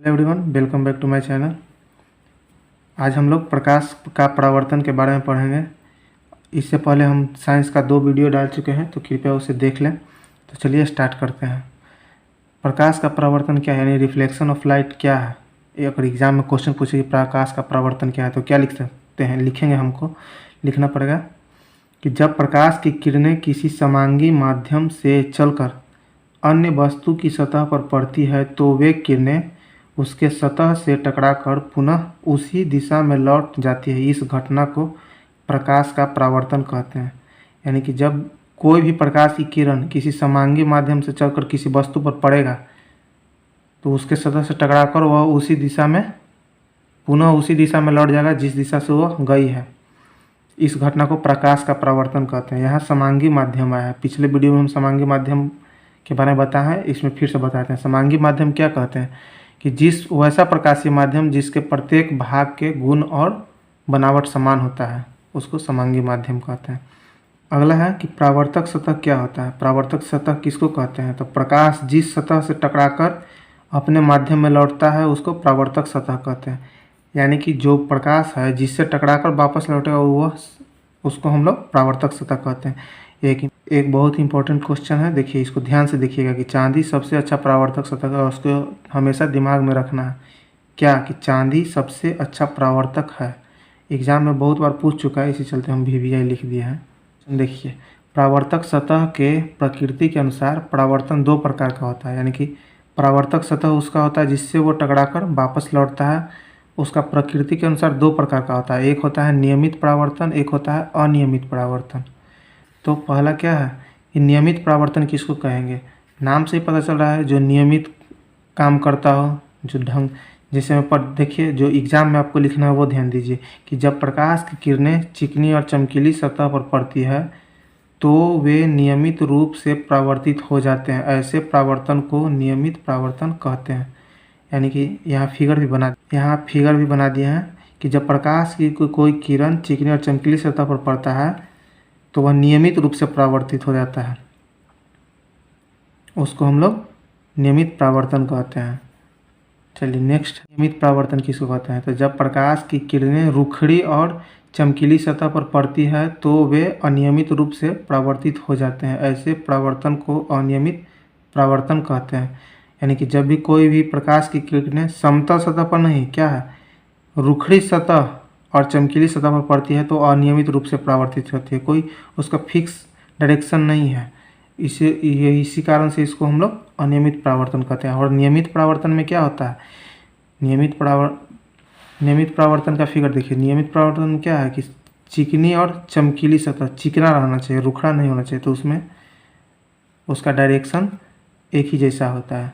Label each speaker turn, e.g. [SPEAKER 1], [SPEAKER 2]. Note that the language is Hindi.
[SPEAKER 1] Hello everyone, welcome back to my channel. आज हम लोग प्रकाश का परावर्तन के बारे में पढ़ेंगे। इससे पहले हम साइंस का 2 वीडियो डाल चुके हैं, तो कृपया उसे देख लें। तो चलिए स्टार्ट करते हैं। प्रकाश का परावर्तन क्या है, यानी रिफ्लेक्शन ऑफ लाइट क्या है। ये अगर एग्जाम में क्वेश्चन पूछे कि प्रकाश का परावर्तन क्या है तो क्या लिख सकते हैं, लिखेंगे। हमको लिखना पड़ेगा कि जब प्रकाश की किरणें किसी समांगी माध्यम से चलकर अन्य वस्तु की सतह पर पड़ती है तो वे किरणें उसके सतह से टकराकर पुनः उसी दिशा में लौट जाती है। इस घटना को प्रकाश का परावर्तन कहते हैं। यानी कि जब कोई भी प्रकाश की किरण किसी समांगी माध्यम से चलकर किसी वस्तु पर पड़ेगा तो उसके सतह से टकराकर वह उसी दिशा में पुनः उसी दिशा में लौट जाएगा जिस दिशा से वह गई है। इस घटना को प्रकाश का परावर्तन कहते हैं। यहाँ समांगी माध्यम आया है, पिछले वीडियो में हम समांगी माध्यम के बारे में बताया है, इसमें फिर से बताते हैं। समांगी माध्यम क्या कहते हैं कि जिस वैसा प्रकाशीय माध्यम जिसके प्रत्येक भाग के गुण और बनावट समान होता है उसको समांगी माध्यम कहते हैं। अगला है कि परावर्तक सतह क्या होता है। परावर्तक सतह किसको कहते हैं, तो प्रकाश जिस सतह से टकराकर अपने माध्यम में लौटता है उसको परावर्तक सतह कहते हैं। यानी कि जो प्रकाश है जिससे टकराकर वापस लौटेगा वह उसको हम लोग परावर्तक सतह कहते हैं। एक बहुत इंपॉर्टेंट क्वेश्चन है, देखिए इसको ध्यान से देखिएगा कि चांदी सबसे अच्छा परावर्तक सतह है, उसको हमेशा दिमाग में रखना है। क्या कि चांदी सबसे अच्छा परावर्तक है। एग्जाम में बहुत बार पूछ चुका है, इसी चलते हम VVI लिख दिए हैं। देखिए परावर्तक सतह के प्रकृति के अनुसार परावर्तन 2 प्रकार का होता है। यानी कि परावर्तक सतह उसका होता है जिससे वो टकराकर वापस लौटता है, उसका प्रकृति के अनुसार 2 प्रकार का होता है। एक होता है नियमित परावर्तन, एक होता है अनियमित परावर्तन। तो पहला क्या है कि नियमित परावर्तन किसको कहेंगे। नाम से ही पता चल रहा है, जो नियमित काम करता हो, जो ढंग जैसे पर देखिए जो एग्ज़ाम में आपको लिखना है वो ध्यान दीजिए कि जब प्रकाश की किरणें चिकनी और चमकीली सतह पर पड़ती है तो वे नियमित रूप से परावर्तित हो जाते हैं। ऐसे परावर्तन को नियमित परावर्तन कहते हैं। यानी कि यहाँ फिगर भी बना दिए हैं कि जब प्रकाश की कोई किरण चिकनी और चमकीली सतह पर पड़ता है तो वह नियमित रूप से परावर्तित हो जाता है, उसको हम लोग नियमित परावर्तन कहते हैं। चलिए नेक्स्ट, नियमित परावर्तन किसको कहते हैं, तो जब प्रकाश की किरणें रुखड़ी और चमकीली सतह पर पड़ती है तो वे अनियमित रूप से परावर्तित हो जाते हैं। ऐसे परावर्तन को अनियमित परावर्तन कहते हैं। यानी कि जब भी कोई भी प्रकाश की किरणें समतल सतह पर नहीं, क्या है, रुखड़ी सतह और चमकीली सतह पर पड़ती है तो अनियमित रूप से परावर्तित होती है, कोई उसका फिक्स डायरेक्शन नहीं है। इसी कारण से इसको हम लोग अनियमित परावर्तन कहते हैं। और नियमित परावर्तन में क्या होता है, नियमित परावर्तन का फिगर देखिए। नियमित परावर्तन में क्या है कि चिकनी और चमकीली सतह, चिकना रहना चाहिए, रुखड़ा नहीं होना चाहिए, तो उसमें उसका डायरेक्शन एक ही जैसा होता है।